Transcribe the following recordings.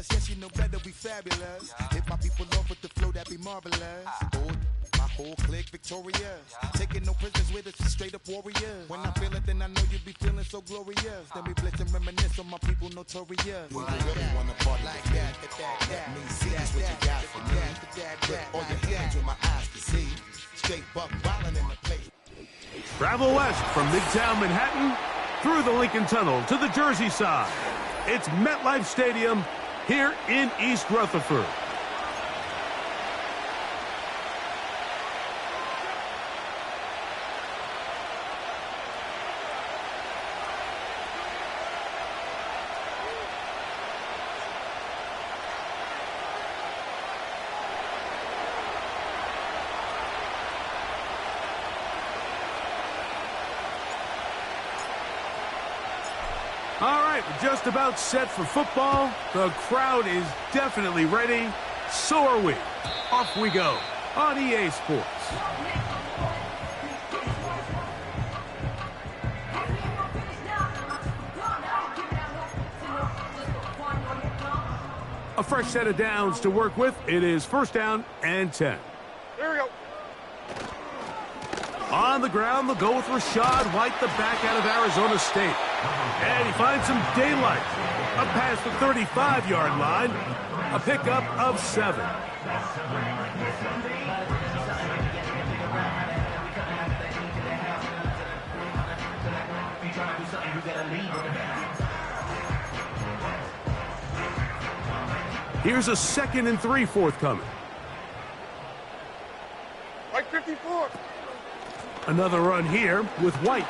us, yes, you know better, we fabulous. If my people off with the flow, that be marvelous. My whole clique victorious. Taking no prisoners with us, just straight up warriors. When I feel it, then I know you be feeling so glorious. Then we blitz and reminisce on my people notorious. We really wanna party like that. Let me see just what you got for me. Put all your hands with my eyes to see. Straight buck wildin' in the place. Travel west from Midtown Manhattan through the Lincoln Tunnel to the Jersey side. It's MetLife Stadium here in East Rutherford. All right, we're just about set for football. The crowd is definitely ready. So are we. Off we go on EA Sports. A fresh set of downs to work with. It is first down and 10. Here we go. On the ground, they'll go with Rashad White, the back out of Arizona State. And he finds some daylight. Up past the 35-yard line. A pickup of 7. Here's a 2nd and 3 forthcoming. Like 54. Another run here with White.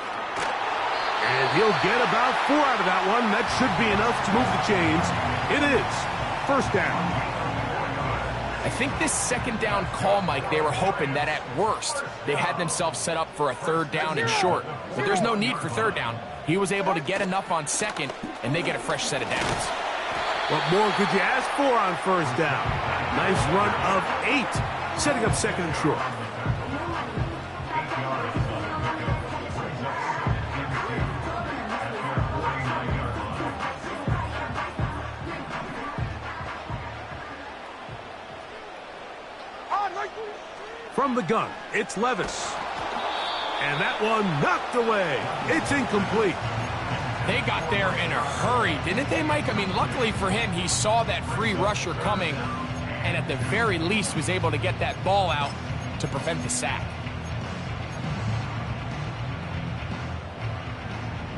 And he'll get about 4 out of that one. That should be enough to move the chains. It is first down. I think this second down call, Mike, they were hoping that at worst they had themselves set up for a third down and short. But there's no need for third down. He was able to get enough on second, and they get a fresh set of downs. What more could you ask for on first down? Nice run of 8, setting up 2nd and short. From the gun, it's Levis. And that one knocked away. It's incomplete. They got there in a hurry, didn't they, Mike? I mean, luckily for him, he saw that free rusher coming and at the very least was able to get that ball out to prevent the sack.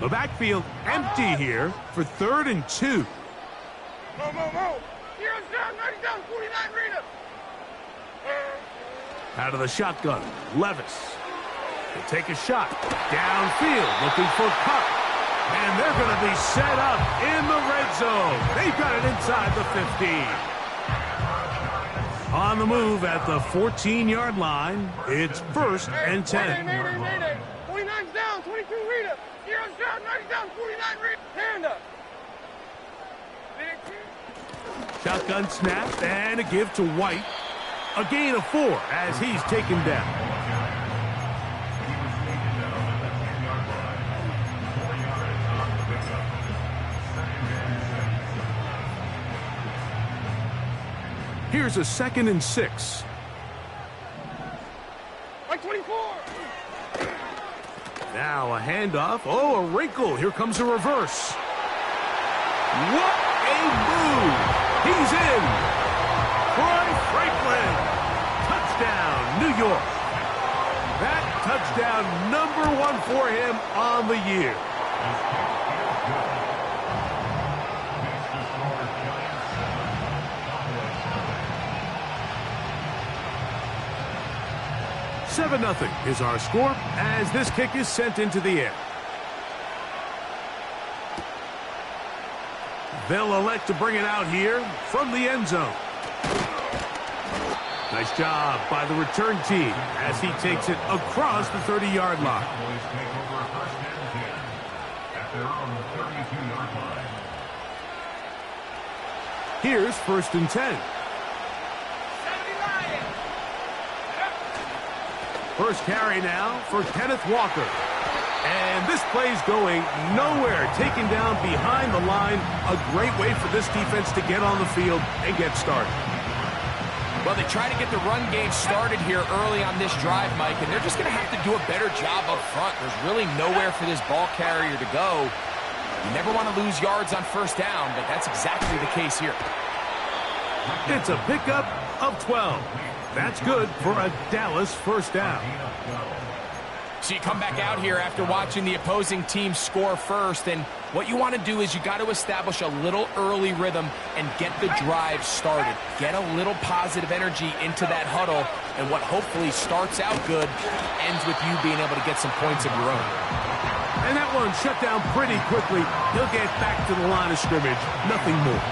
The backfield empty here for 3rd and 2. Mo. Heroes down, 90 down, 49 Rita. Out of the shotgun, Levis. They take a shot. Downfield, looking for Cup. And they're going to be set up in the red zone. They've got it inside the 15. On the move at the 14-yard line, it's 1st and 10. Mayday. 29's down, 22 Rita. Heroes down, 90 down, 49 Rita. Hand up. Shotgun snap and a give to White. A gain of 4 as he's taken down. Here's a 2nd and 6. Like 24. Now a handoff. Oh, a wrinkle. Here comes a reverse. What a move. He's in. Troy Franklin. Touchdown, New York. That touchdown number 1 for him on the year. $7-0 is our score as this kick is sent into the air. They'll elect to bring it out here from the end zone. Nice job by the return team as he takes it across the 30-yard line. Here's 1st and 10. First carry now for Kenneth Walker. And this play's going nowhere. Taken down behind the line. A great way for this defense to get on the field and get started. Well, they try to get the run game started here early on this drive, Mike, and they're just going to have to do a better job up front. There's really nowhere for this ball carrier to go. You never want to lose yards on first down, but that's exactly the case here. It's a pickup of 12. That's good for a Dallas first down. So you come back out here after watching the opposing team score first, and what you want to do is you got to establish a little early rhythm and get the drive started. Get a little positive energy into that huddle, and what hopefully starts out good ends with you being able to get some points of your own. And that one shut down pretty quickly. He'll get back to the line of scrimmage. Nothing more.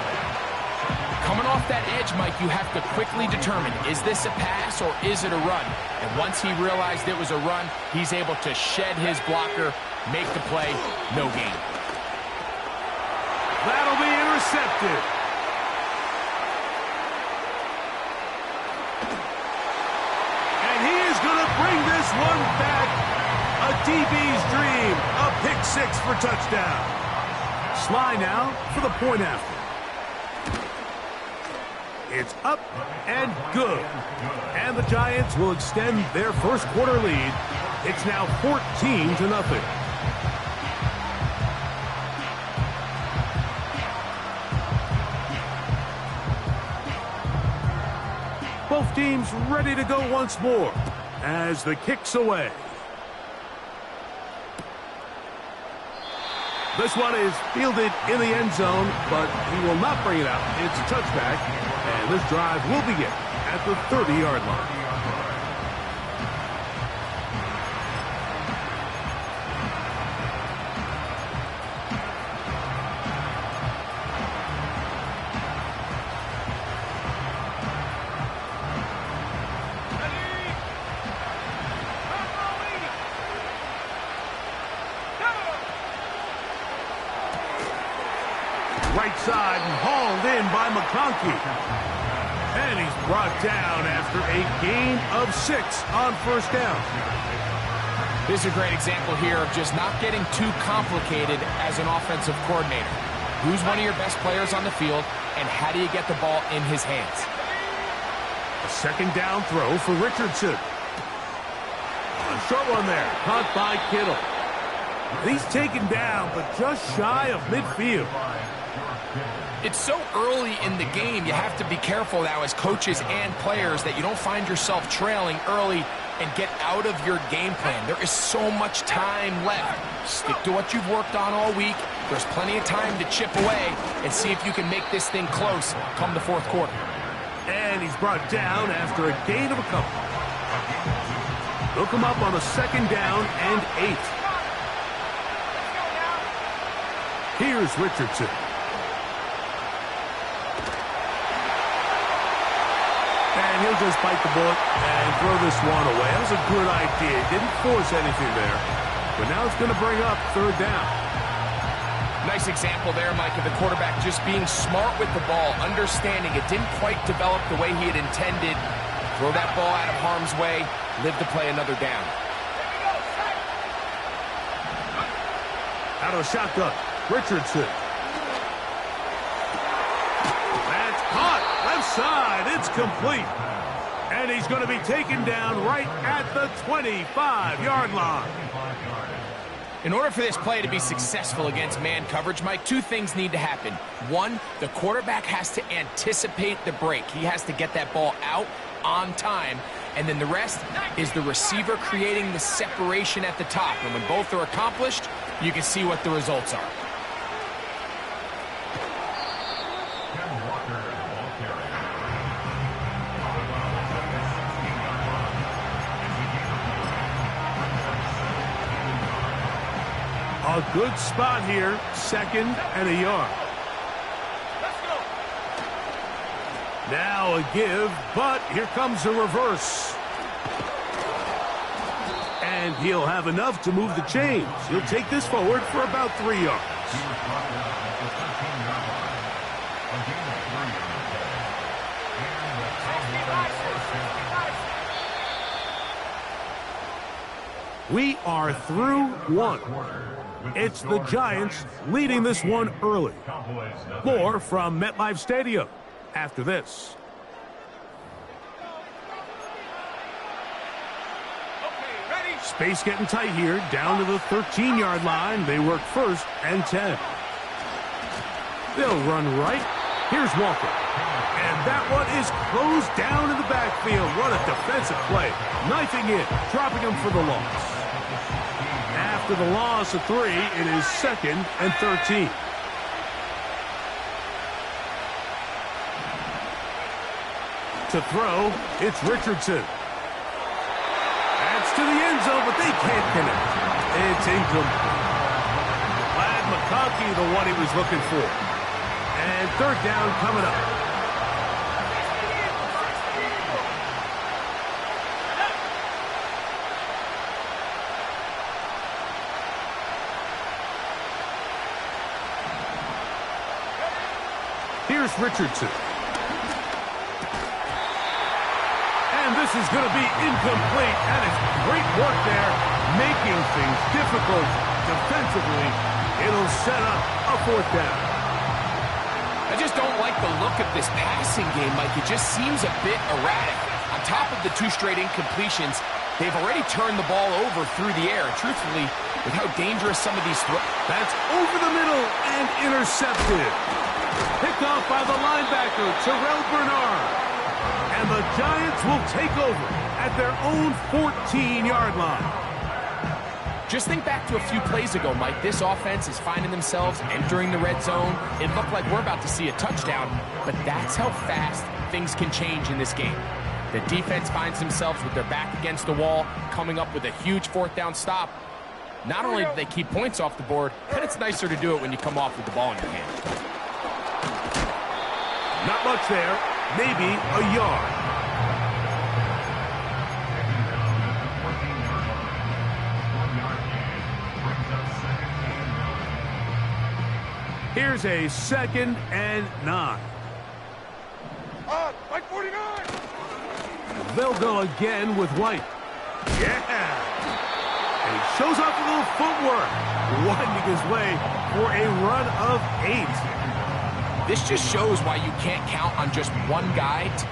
Coming off that edge, Mike, you have to quickly determine, is this a pass or is it a run? And once he realized it was a run, he's able to shed his blocker, make the play, no gain. That'll be intercepted. And he is going to bring this one back. A DB's dream, a pick six for touchdown. Sly now for the point after. It's up and good. And the Giants will extend their first quarter lead. It's now 14-0. Both teams ready to go once more as the kick's away. This one is fielded in the end zone, but he will not bring it out. It's a touchback, and this drive will begin at the 30-yard line. Right side and hauled in by McConkey. And he's brought down after a gain of 6 on first down. This is a great example here of just not getting too complicated as an offensive coordinator. Who's one of your best players on the field, and how do you get the ball in his hands? A second down throw for Richardson. A short one there, caught by Kittle. He's taken down, but just shy of midfield. It's so early in the game, you have to be careful now as coaches and players that you don't find yourself trailing early and get out of your game plan. There is so much time left. Stick to what you've worked on all week. There's plenty of time to chip away and see if you can make this thing close come the fourth quarter. And he's brought down after a gain of a couple. They'll come up on a second down and 8. Here's Richardson. And he'll just bite the bullet and throw this one away. That was a good idea. Didn't force anything there. But now it's going to bring up third down. Nice example there, Mike, of the quarterback just being smart with the ball, understanding it didn't quite develop the way he had intended. Throw that ball out of harm's way, live to play another down. Out of the shotgun, Richardson. That's caught, left side, it's complete. And he's going to be taken down right at the 25-yard line. In order for this play to be successful against man coverage, Mike, two things need to happen. One, the quarterback has to anticipate the break. He has to get that ball out on time. And then the rest is the receiver creating the separation at the top. And when both are accomplished, you can see what the results are. A good spot here, second and a yard. Now a give, but here comes a reverse. And he'll have enough to move the chains. He'll take this forward for about 3 yards. We are through one. It's the Giants leading this one early. More from MetLife Stadium after this. Space getting tight here, down to the 13-yard line. They work first and 10. They'll run right. Here's Walker. And that one is closed down in the backfield. What a defensive play. Knifing in, dropping him for the loss. After the loss of 3, it is 2nd and 13. To throw, it's Richardson. That's to the end zone, but they can't connect. It's incomplete. Glad McConkey, the one he was looking for. And 3rd down coming up. Here's Richardson. And this is going to be incomplete. That is great work there, making things difficult defensively. It'll set up a 4th down. I just don't like the look of this passing game, Mike. It just seems a bit erratic. On top of the 2 straight incompletions, they've already turned the ball over through the air. Truthfully, with how dangerous some of these throws. That's over the middle and intercepted. Picked off by the linebacker, Terrell Bernard. And the Giants will take over at their own 14-yard line. Just think back to a few plays ago, Mike. This offense is finding themselves entering the red zone. It looked like we're about to see a touchdown, but that's how fast things can change in this game. The defense finds themselves with their back against the wall, coming up with a huge 4th down stop. Not only do they keep points off the board, but it's nicer to do it when you come off with the ball in your hand. Not much there. Maybe a yard. Here's a 2nd and 9. Like 49! They'll go again with White. Yeah! And he shows off a little footwork, winding his way for a run of 8. This just shows why you can't count on just one guy to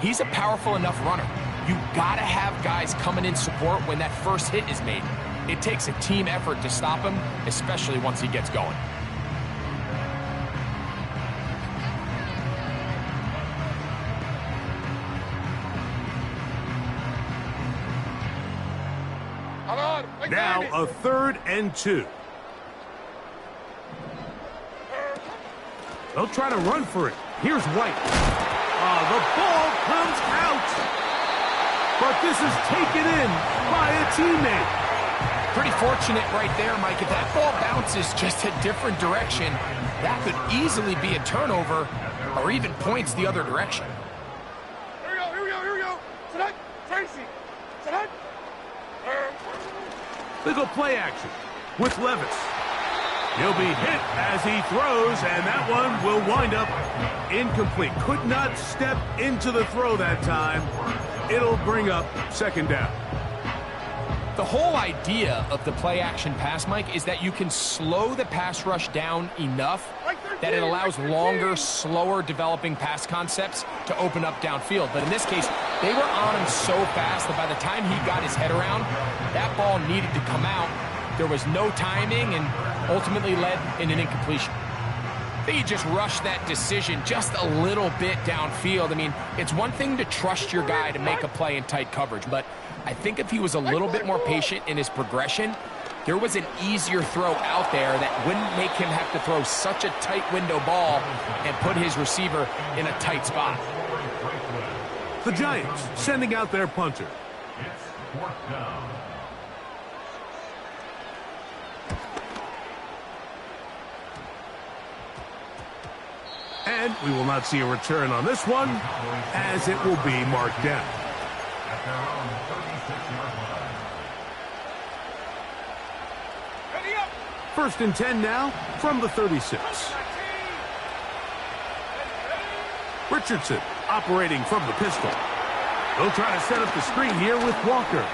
He's a powerful enough runner. You gotta have guys coming in support when that first hit is made. It takes a team effort to stop him, especially once he gets going. Now a 3rd and 2. They'll try to run for it. Here's White. The ball comes out. But this is taken in by a teammate. Pretty fortunate right there, Mike. If that ball bounces just a different direction, that could easily be a turnover or even points the other direction. Here we go. Tonight, Tracy. Tonight. They go play action with Levis. He'll be hit as he throws, and that one will wind up incomplete. Could not step into the throw that time. It'll bring up 2nd down. The whole idea of the play-action pass, Mike, is that you can slow the pass rush down enough that it allows longer, slower developing pass concepts to open up downfield. But in this case, they were on him so fast that by the time he got his head around, that ball needed to come out. There was no timing and ultimately led in an incompletion. I think he just rushed that decision just a little bit downfield. I mean, it's one thing to trust your guy to make a play in tight coverage, but I think if he was a little bit more patient in his progression, there was an easier throw out there that wouldn't make him have to throw such a tight window ball and put his receiver in a tight spot. The Giants sending out their punter. It's fourth down. And we will not see a return on this one, as it will be marked down. At their own 36-yard line. Ready up. 1st and 10 now from the 36. Richardson operating from the pistol. They'll try to set up the screen here with Walker.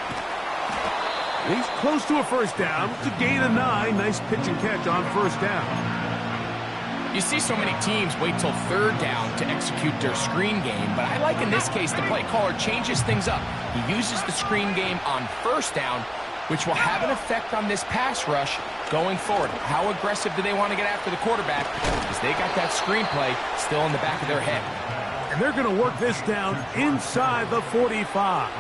He's close to a first down to gain a 9. Nice pitch and catch on first down. You see so many teams wait till 3rd down to execute their screen game, but I like in this case the play caller changes things up. He uses the screen game on 1st down, which will have an effect on this pass rush going forward. How aggressive do they want to get after the quarterback? Because they got that screen play still in the back of their head. And they're going to work this down inside the 45.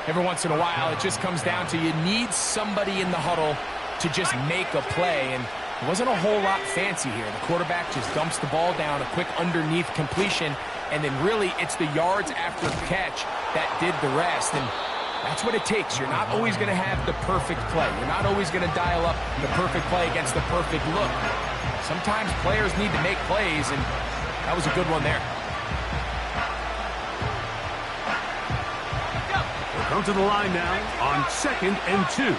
Every once in a while, it just comes down to you need somebody in the huddle to just make a play, and it wasn't a whole lot fancy here. The quarterback just dumps the ball down, a quick underneath completion, and then really it's the yards after catch that did the rest. And that's what it takes. You're not always going to have the perfect play. You're not always going to dial up the perfect play against the perfect look. Sometimes players need to make plays, and that was a good one there. We'll come to the line now on 2nd and 2.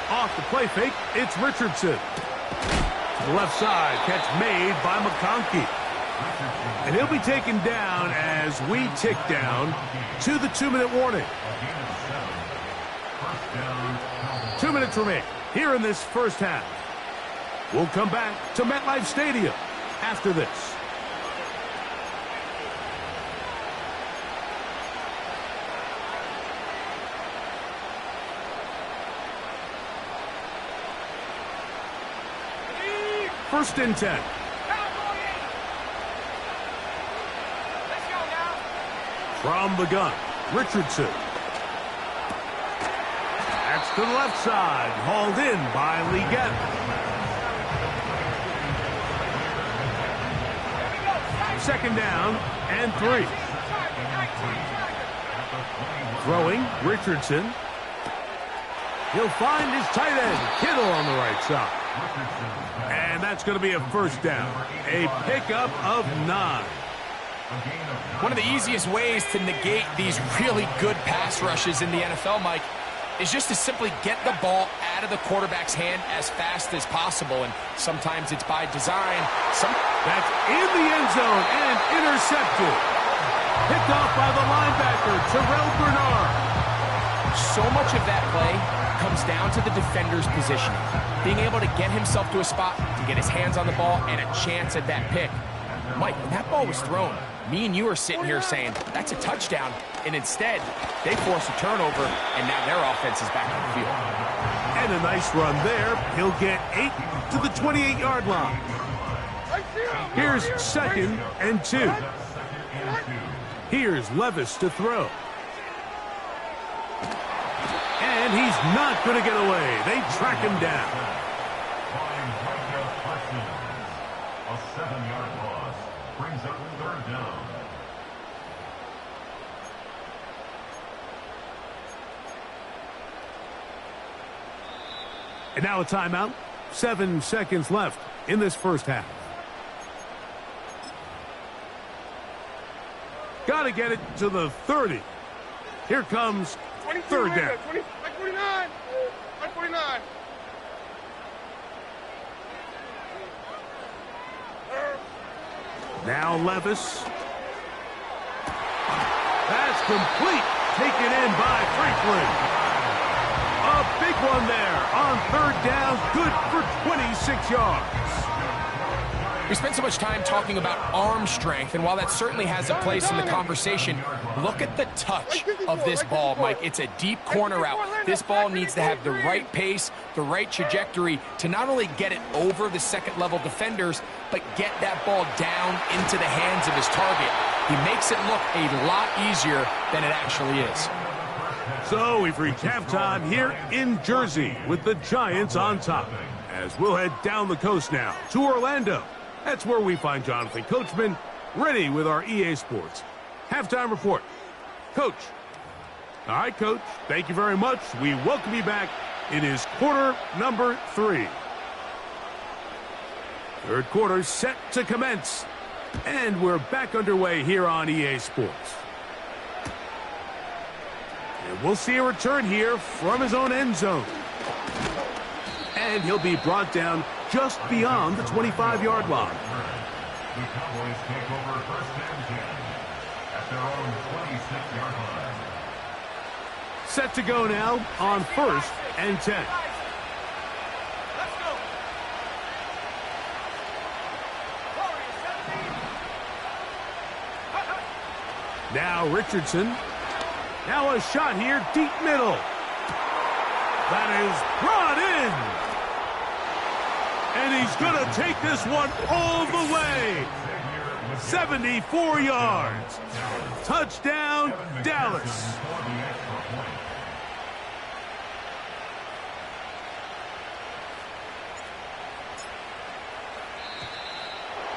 Off the play fake, it's Richardson. To the left side, catch made by McConkey. And he'll be taken down as we tick down to the 2-minute warning. 2 minutes remain here in this first half. We'll come back to MetLife Stadium after this. First and 10. From the gun, Richardson. That's to the left side, hauled in by Liggett. Second down and 3. Throwing, Richardson. He'll find his tight end, Kittle, on the right side. And that's going to be a first down. A pickup of 9. One of the easiest ways to negate these really good pass rushes in the NFL, Mike, is just to simply get the ball out of the quarterback's hand as fast as possible. And sometimes it's by design. That's in the end zone and intercepted. Picked off by the linebacker, Terrell Bernard. So much of that play comes down to the defender's positioning. Being able to get himself to a spot, to get his hands on the ball, and a chance at that pick. Mike, when that ball was thrown, me and you are sitting here saying, that's a touchdown. And instead, they force a turnover, and now their offense is back on the field. And a nice run there. He'll get 8 to the 28-yard line. Here's 2nd and 2. Here's Levis to throw. And he's not going to get away. They track him down. A 7-yard loss brings up 3rd down. And now a timeout. 7 seconds left in this first half. Got to get it to the 30. Here comes 3rd down. 49. 49. Now Levis. That's complete. Taken in by Franklin. A big one there on 3rd down. Good for 26 yards. We spent so much time talking about arm strength, and while that certainly has a place in the conversation, look at the touch of this ball, Mike. It's a deep corner out. This ball needs to have the right pace, the right trajectory to not only get it over the second-level defenders, but get that ball down into the hands of his target. He makes it look a lot easier than it actually is. So we've reached halftime here in Jersey with the Giants on top. As we'll head down the coast now to Orlando. That's where we find Jonathan Coachman ready with our EA Sports halftime report. Coach. All right, Coach. Thank you very much. We welcome you back. It is quarter number 3. Third quarter set to commence. And we're back underway here on EA Sports. And we'll see a return here from his own end zone. And he'll be brought down just beyond the 25-yard line. The Cowboys take over first and 10 at their own 26-yard line. Set to go now on first and 10. Now Richardson. Now a shot here, deep middle. That is brought in. And he's going to take this one all the way. 74 yards. Touchdown, Dallas.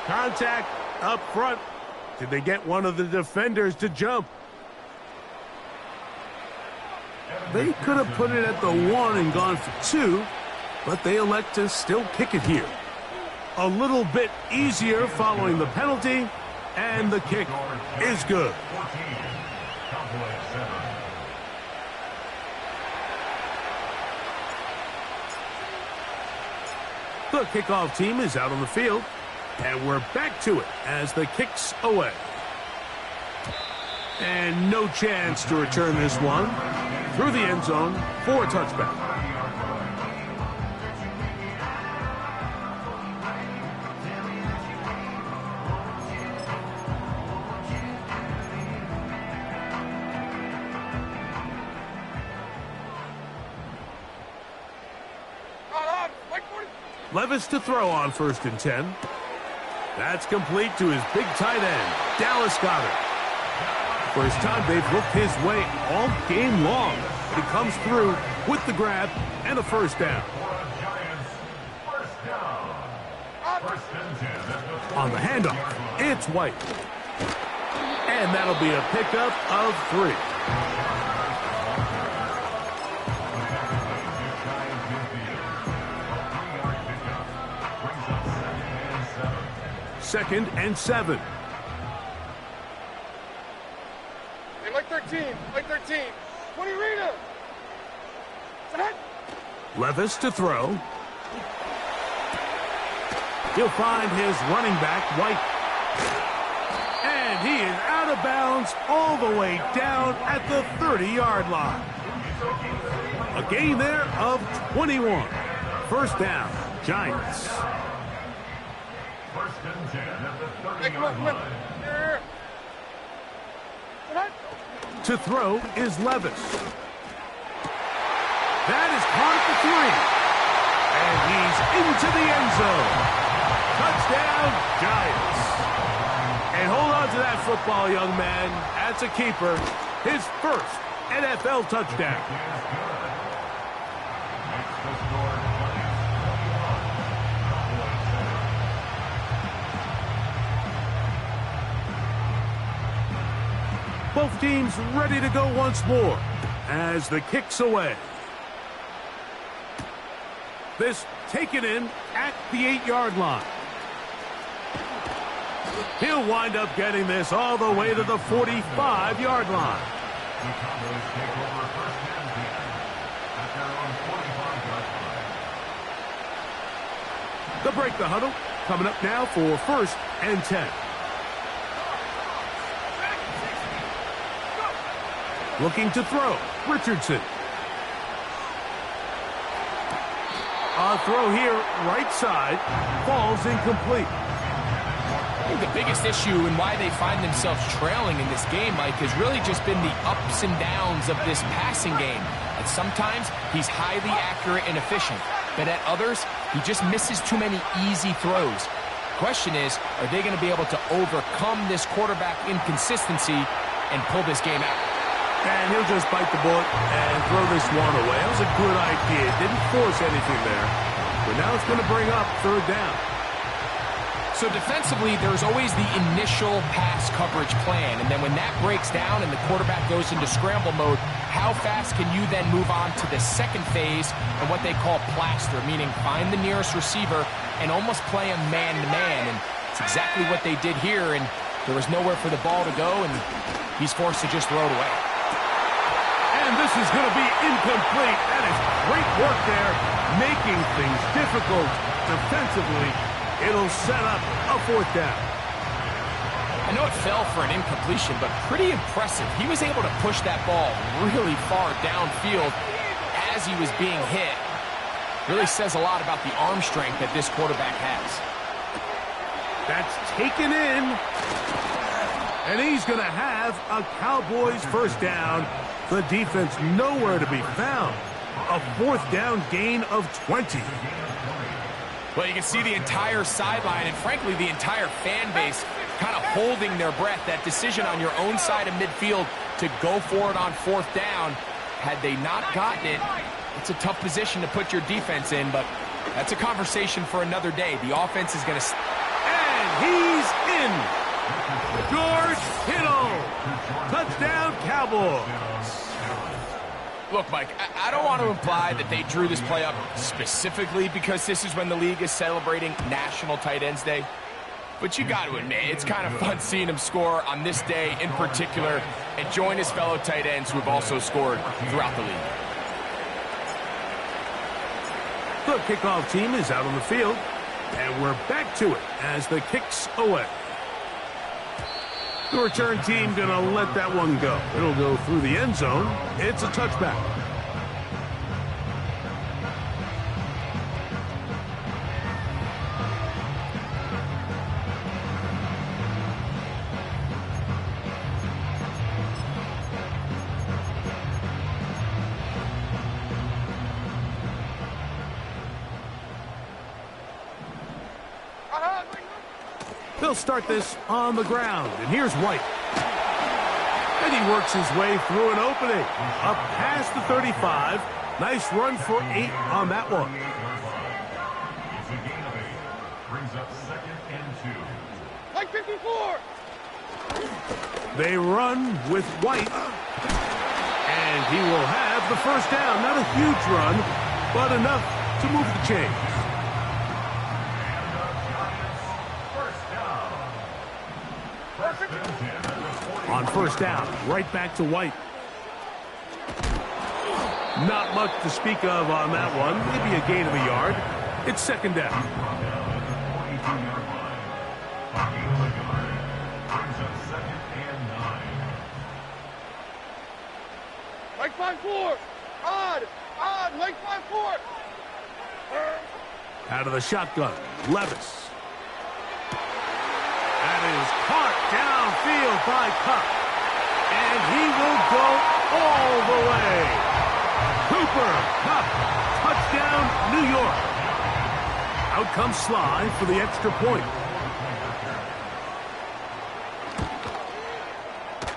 Contact up front. Did they get one of the defenders to jump? They could have put it at the 1 and gone for 2, but they elect to still kick it here. A little bit easier following the penalty, and the kick is good. The kickoff team is out on the field, and we're back to it as the kick's away. And no chance to return this one through the end zone for a touchback. Levis to throw on first and 10. That's complete to his big tight end, Dallas Goedert. First time they've looked his way all game long. He comes through with the grab and a first down. On the handoff, it's White. And that'll be a pickup of 3. Second and 7. Hey, Mike 13. 20 Rita. Set. Levis to throw. He'll find his running back, White. And he is out of bounds all the way down at the 30-yard line. A gain there of 21. First down, Giants. First and 10 at the 30-yard Come on. line. Here. Set. To throw is Levis. That is caught at the 3. And he's into the end zone. Touchdown, Giants. And hold on to that football, young man. That's a keeper. His first NFL touchdown. Makes the score 20. Both teams ready to go once more as the kick's away. This taken in at the 8-yard line. He'll wind up getting this all the way to the 45-yard line. The Cowboys take over first and 10 at their own 45-yard line. The break the huddle coming up now for first and 10. Looking to throw, Richardson. A throw here, right side, falls incomplete. The biggest issue and why they find themselves trailing in this game, Mike, has really just been the ups and downs of this passing game. And sometimes he's highly accurate and efficient, but at others, he just misses too many easy throws. Question is, are they going to be able to overcome this quarterback inconsistency and pull this game out? And he'll just bite the bullet and throw this one away. That was a good idea. Didn't force anything there. But now it's going to bring up third down. So defensively, there's always the initial pass coverage plan, and then when that breaks down and the quarterback goes into scramble mode, how fast can you then move on to the second phase and what they call plaster, meaning find the nearest receiver and almost play him man-to-man, and it's exactly what they did here, and there was nowhere for the ball to go, and he's forced to just throw it away. And this is going to be incomplete. That is great work there, making things difficult defensively. It'll set up a fourth down. I know it fell for an incompletion, but pretty impressive. He was able to push that ball really far downfield as he was being hit. Really says a lot about the arm strength that this quarterback has. That's taken in. And he's going to have a Cowboys first down. The defense nowhere to be found. A fourth down gain of 20. Well, you can see the entire sideline and, frankly, the entire fan base kind of holding their breath. That decision on your own side of midfield to go for it on fourth down, had they not gotten it, it's a tough position to put your defense in, but that's a conversation for another day. The offense is going to... And he's in! George Kittle! Touchdown, Cowboys! Look, Mike, I don't want to imply that they drew this play up specifically because this is when the league is celebrating National Tight Ends Day. But you got to admit, it's kind of fun seeing him score on this day in particular and join his fellow tight ends who have also scored throughout the league. The kickoff team is out on the field, and we're back to it as the kick's away. The return team going to let that one go. It'll go through the end zone. It's a touchback. They'll start this on the ground, and here's White. And he works his way through an opening. Up past the 35. Nice run for 8 on that one. It's a gain of 8. Brings up 2nd and 2. Like 54. They run with White. And he will have the first down. Not a huge run, but enough to move the chains. On first down, right back to White. Not much to speak of on that one. Maybe a gain of a yard. It's second down. 22-yard line. Gain of a yard. Brings up 2nd and 9. Like 5-4. Odd. Like 5-4. Out of the shotgun, Levis. That is caught downfield by Kupp. And he will go all the way. Cooper Kupp, touchdown, New York. Out comes Sly for the extra point.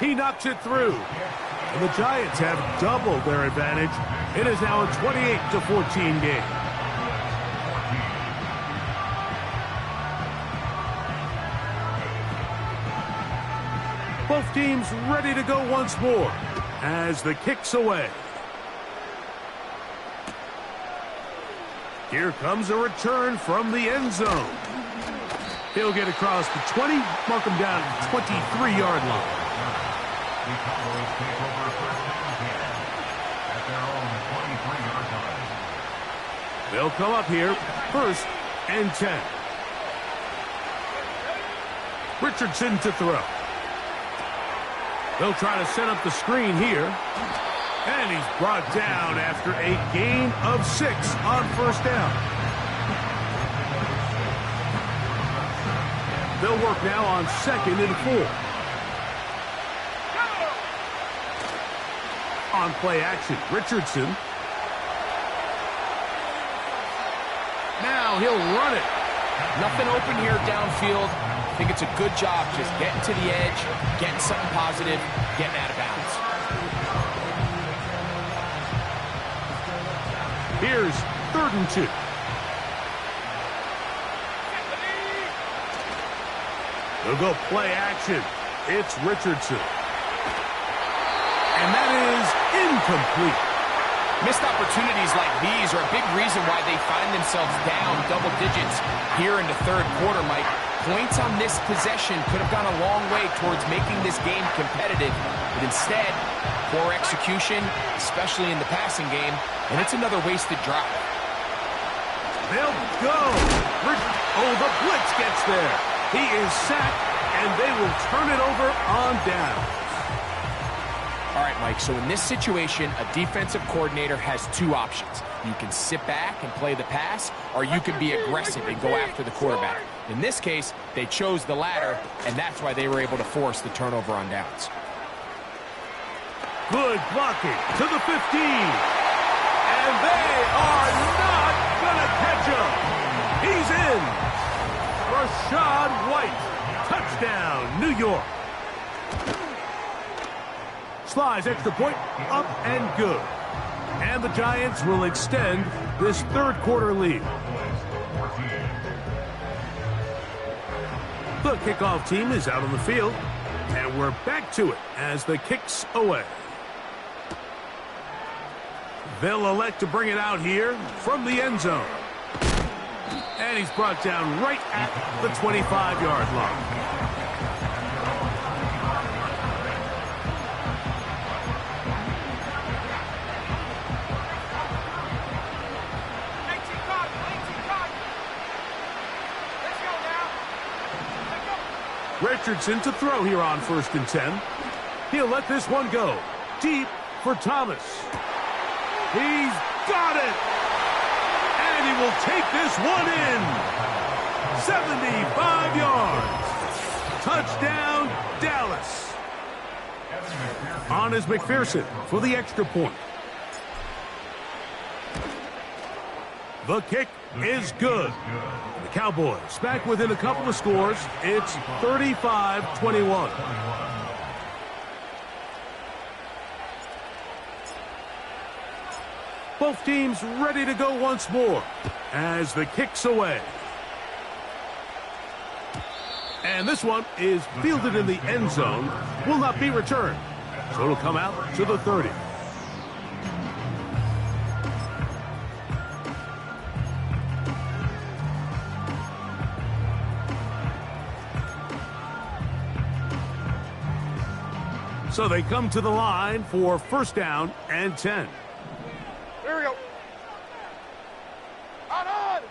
He knocks it through. And the Giants have doubled their advantage. It is now a 28-14 game. Both teams ready to go once more as the kick's away. Here comes a return from the end zone. He'll get across the 20, mark him down at the 23-yard line. The Cowboys take over 1st and 10 at their own 23-yard line. They'll come up here, 1st and 10. Richardson to throw. They'll try to set up the screen here. And he's brought down after a gain of 6 on first down. They'll work now on 2nd and 4. On play action, Richardson. Now he'll run it. Nothing open here downfield. I think it's a good job just getting to the edge, getting something positive, getting out of bounds. Here's 3rd and 2. They'll go play action. It's Richardson. And that is incomplete. Missed opportunities like these are a big reason why they find themselves down double digits here in the 3rd quarter, Mike. Points on this possession could have gone a long way towards making this game competitive, but instead, poor execution, especially in the passing game, and it's another wasted drive. They'll go. Oh, the blitz gets there. He is sacked, and they will turn it over on down. All right, Mike, so in this situation, a defensive coordinator has 2 options. You can sit back and play the pass, or you can be aggressive and go after the quarterback. In this case, they chose the latter, and that's why they were able to force the turnover on downs. Good blocking to the 15. And they are not going to catch him. He's in. Rachaad White. Touchdown, New York. Slides extra point, up and good. And the Giants will extend this 3rd quarter lead. The kickoff team is out on the field, and we're back to it as the kick's away. They'll elect to bring it out here from the end zone. And he's brought down right at the 25-yard line. Richardson to throw here on 1st and 10. He'll let this one go. Deep for Thomas. He's got it! And he will take this one in. 75 yards. Touchdown, Dallas. On is McPherson for the extra point. The kick is good. The Cowboys back within a couple of scores. It's 35-21. Both teams ready to go once more as the kick's away. And this one is fielded in the end zone. Will not be returned. So it'll come out to the 30. So they come to the line for 1st down and 10. Here we go. On.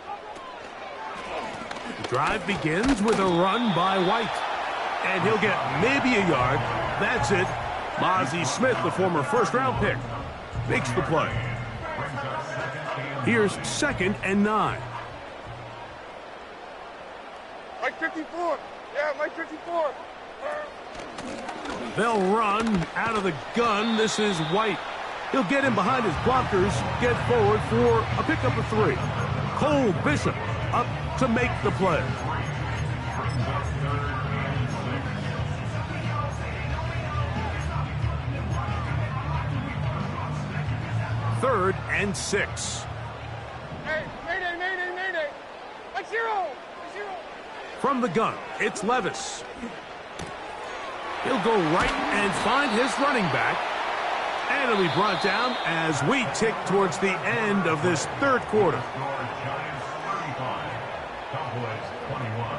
The drive begins with a run by White. And he'll get maybe a yard. That's it. Mazi Smith, the former 1st-round pick, makes the play. Here's 2nd and 9. Mike 54. Yeah, Mike 54. They'll run out of the gun. This is White. He'll get in behind his blockers, get forward for a pickup of 3. Cole Bishop up to make the play. Third and 6. Hey, mayday. Mike 0. From the gun, it's Levis. He'll go right and find his running back. And he'll be brought down as we tick towards the end of this 3rd quarter. Giants 35, Cowboys 21.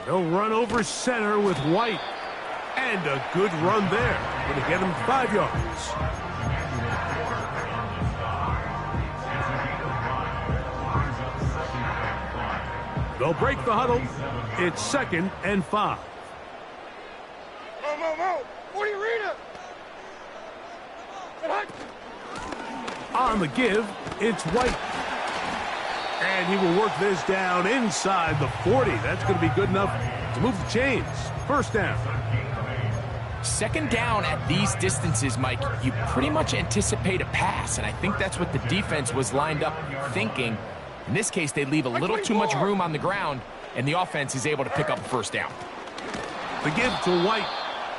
They'll run over center with White. And a good run there. Going to get him 5 yards. They'll break the huddle. It's 2nd and 5. Mo. 40 Rita. On the give, it's White. And he will work this down inside the 40. That's going to be good enough to move the chains. 1st down. 2nd down at these distances, Mike, you pretty much anticipate a pass, and I think that's what the defense was lined up thinking. In this case, they leave a little too much room on the ground, and the offense is able to pick up a 1st down. The give to White,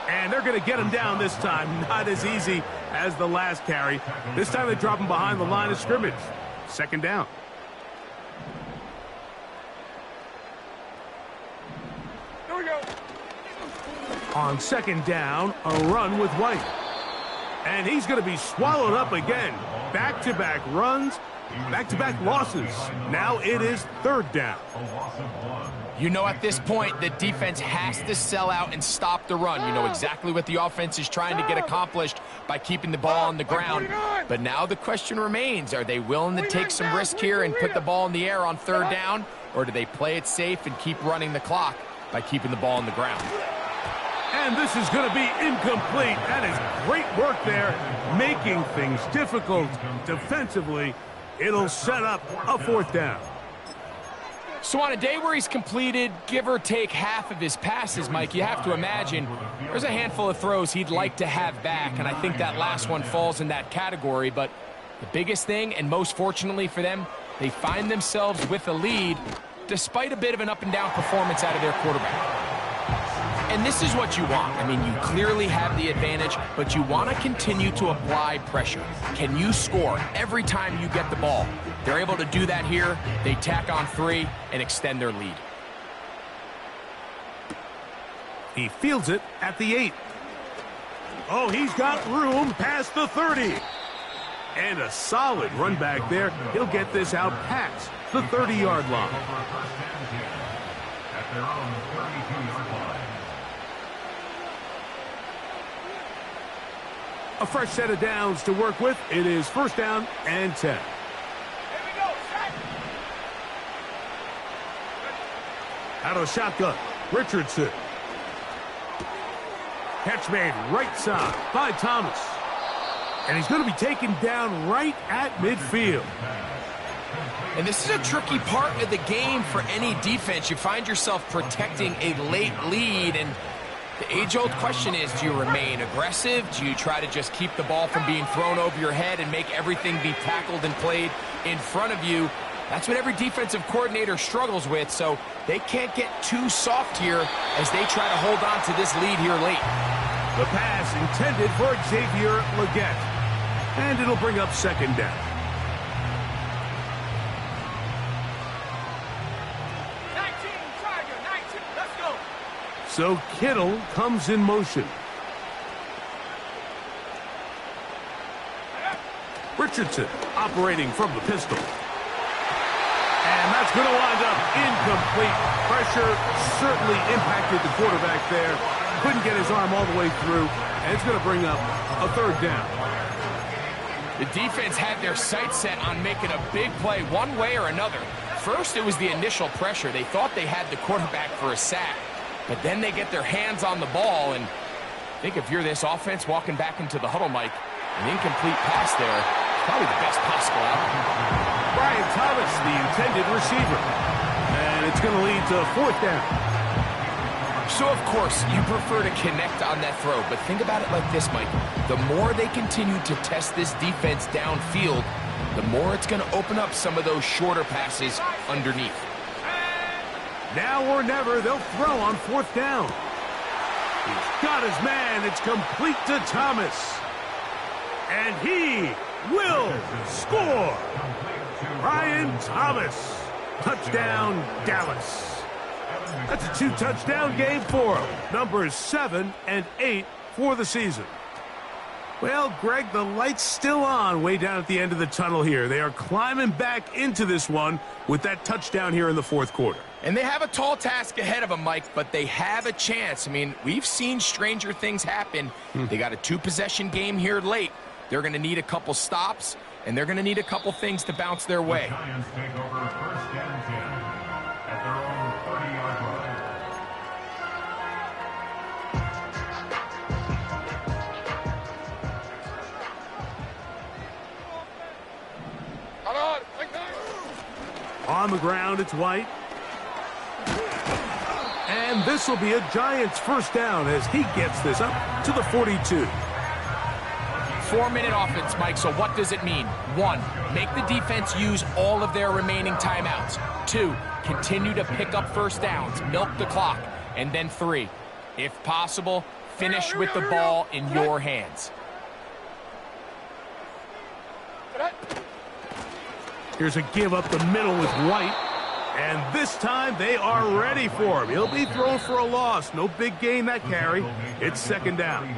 and they're going to get him down this time. Not as easy as the last carry. This time they drop him behind the line of scrimmage. 2nd down. Here we go. On 2nd down, a run with White. And he's going to be swallowed up again. Back-to-back runs, back-to-back losses. Now it is 3rd down. You know, at this point, the defense has to sell out and stop the run. You know exactly what the offense is trying to get accomplished by keeping the ball on the ground. But now the question remains, are they willing to take some risk here and put the ball in the air on 3rd down? Or do they play it safe and keep running the clock by keeping the ball on the ground? And this is going to be incomplete. That is great work there, making things difficult defensively. It'll set up a 4th down. So on a day where he's completed, give or take half of his passes, Mike, you have to imagine there's a handful of throws he'd like to have back, and I think that last one falls in that category. But the biggest thing, and most fortunately for them, they find themselves with a lead despite a bit of an up-and-down performance out of their quarterback. And this is what you want. I mean, you clearly have the advantage, but you want to continue to apply pressure. Can you score every time you get the ball? They're able to do that here. They tack on 3 and extend their lead. He fields it at the 8. Oh, he's got room past the 30. And a solid run back there. He'll get this out past the 30-yard line. At their own 32-yard line. A fresh set of downs to work with. It is 1st down and 10. Here we go. Out of shotgun, Richardson. Catch made right side by Thomas. And he's going to be taken down right at midfield. And this is a tricky part of the game for any defense. You find yourself protecting a late lead, and the age-old question is, do you remain aggressive? Do you try to just keep the ball from being thrown over your head and make everything be tackled and played in front of you? That's what every defensive coordinator struggles with, so they can't get too soft here as they try to hold on to this lead here late. The pass intended for Xavier Legette. And it'll bring up 2nd down. 19, Charger, 19. Let's go. So Kittle comes in motion. Richardson operating from the pistol. And that's going to wind up incomplete. Pressure certainly impacted the quarterback there. Couldn't get his arm all the way through. And it's going to bring up a 3rd down. The defense had their sights set on making a big play one way or another. First, it was the initial pressure. They thought they had the quarterback for a sack. But then they get their hands on the ball, and I think if you're this offense walking back into the huddle, Mike, an incomplete pass there, probably the best possible outcome. Brian Thomas, the intended receiver. And it's going to lead to 4th down. So, of course, you prefer to connect on that throw, but think about it like this, Mike. The more they continue to test this defense downfield, the more it's going to open up some of those shorter passes underneath. Now or never, they'll throw on 4th down. He's got his man. It's complete to Thomas. And he will score. Brian Thomas. Touchdown, Dallas. That's a 2-touchdown game for him. Numbers 7 and 8 for the season. Well, Greg, the light's still on way down at the end of the tunnel here. They are climbing back into this one with that touchdown here in the 4th quarter. And they have a tall task ahead of them, Mike, but they have a chance. I mean, we've seen stranger things happen. They got a 2-possession game here late. They're going to need a couple stops, and they're going to need a couple things to bounce their way. The Giants take over 1st and 10 at their own On the ground, it's White. And this will be a Giants first down as he gets this up to the 42. 4-minute offense, Mike, so what does it mean? 1, make the defense use all of their remaining timeouts. 2, continue to pick up first downs, milk the clock. And then 3, if possible, finish with the ball in your hands. Here's a give up the middle with White. And this time they are ready for him. He'll be thrown for a loss. No big gain that carry. It's second down.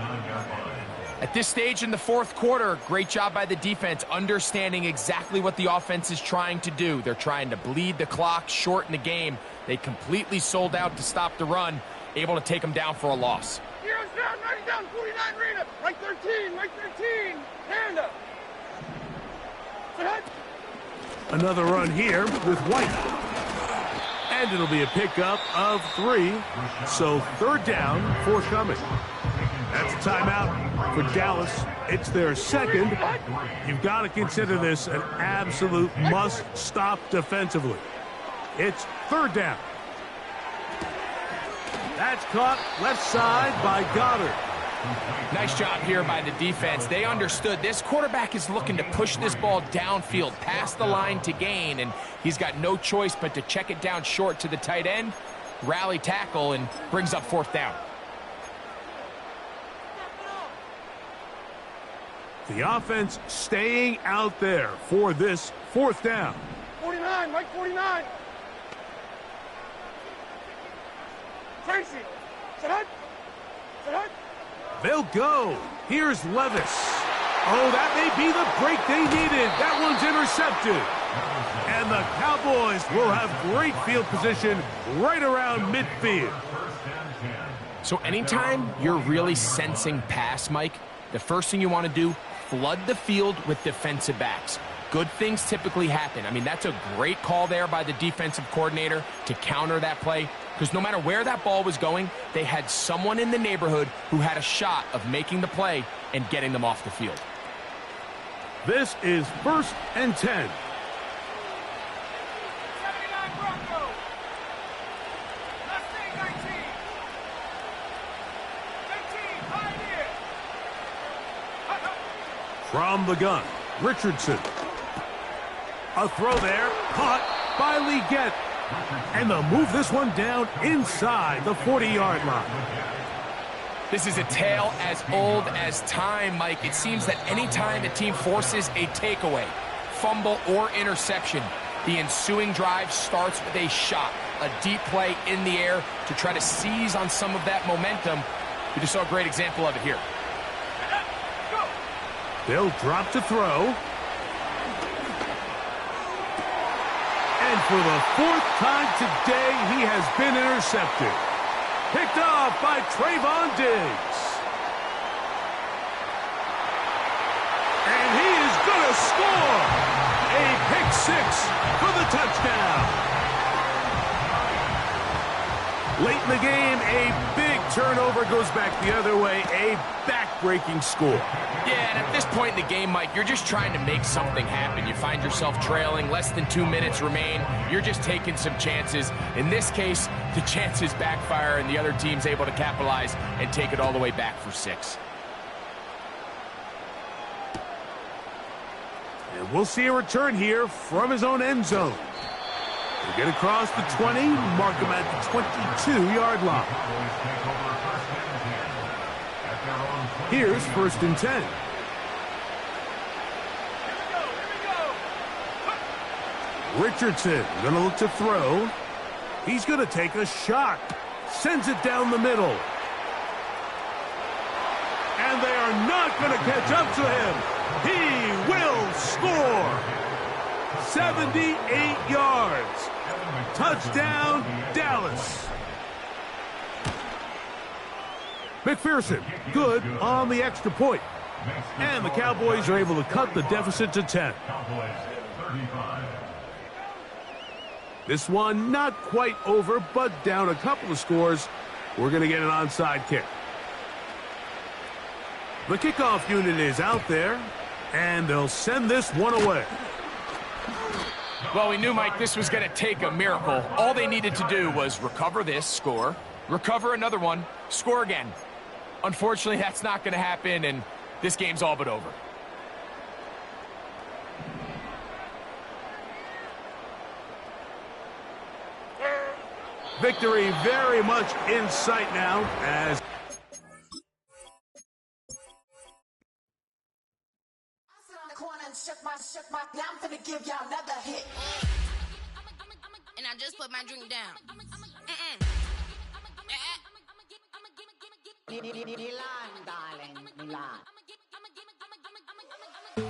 At this stage in the fourth quarter, great job by the defense, understanding exactly what the offense is trying to do. They're trying to bleed the clock, shorten the game. They completely sold out to stop the run, able to take them down for a loss. Heroes down, 90 down, 49 Rita. Right 13, right 13. Hand up. Another run here with White. And it'll be a pickup of 3. So third down forthcoming. That's a timeout for Dallas. It's their second. You've got to consider this an absolute must-stop defensively. It's third down. That's caught left side by Goddard. Nice job here by the defense. They understood this quarterback is looking to push this ball downfield, past the line to gain, and he's got no choice but to check it down short to the tight end, rally tackle, and brings up fourth down. The offense staying out there for this fourth down. 49, right 49. Tracy, sit up. Sit up. They'll go. Here's Levis. Oh, that may be the break they needed. That one's intercepted. And the Cowboys will have great field position right around midfield. So anytime you're really sensing pass, Mike, the first thing you want to do, flood the field with defensive backs. Good things typically happen. I mean, that's a great call there by the defensive coordinator to counter that play, because no matter where that ball was going, they had someone in the neighborhood who had a shot of making the play and getting them off the field. This is 1st and 10. 79 Broncos. Let's take 19. 19, Pioneer. From the gun, Richardson. A throw there, caught by Leggett. And they'll move this one down inside the 40-yard line. This is a tale as old as time, Mike. It seems that any time a team forces a takeaway, fumble, or interception, the ensuing drive starts with a shot, a deep play in the air to try to seize on some of that momentum. We just saw a great example of it here. They'll drop to throw. And for the 4th time today, he has been intercepted. Picked off by Trayvon Diggs. And he is going to score. A pick 6 for the touchdown. Late in the game, a big turnover goes back the other way. A back-breaking score. Yeah, and at this point in the game, Mike, you're just trying to make something happen. You find yourself trailing, less than 2 minutes remain. You're just taking some chances. In this case, the chances backfire, and the other team's able to capitalize and take it all the way back for 6. And we'll see a return here from his own end zone. He'll get across the 20, mark him at the 22-yard line. Here's 1st and 10. Richardson going to look to throw. He's going to take a shot. Sends it down the middle. And they are not going to catch up to him. He will score. 78 yards. Touchdown, Dallas. McPherson, good on the extra point. And the Cowboys are able to cut the deficit to 10. This one not quite over, but down a couple of scores. We're going to get an onside kick. The kickoff unit is out there, and they'll send this one away. Well, we knew, Mike, this was going to take a miracle. All they needed to do was recover this, score, recover another one, score again. Unfortunately, that's not going to happen, and this game's all but over. Victory very much in sight now as... Now I'm gonna give y'all another hit. And I just put my drink down. Milan, darling, Milan.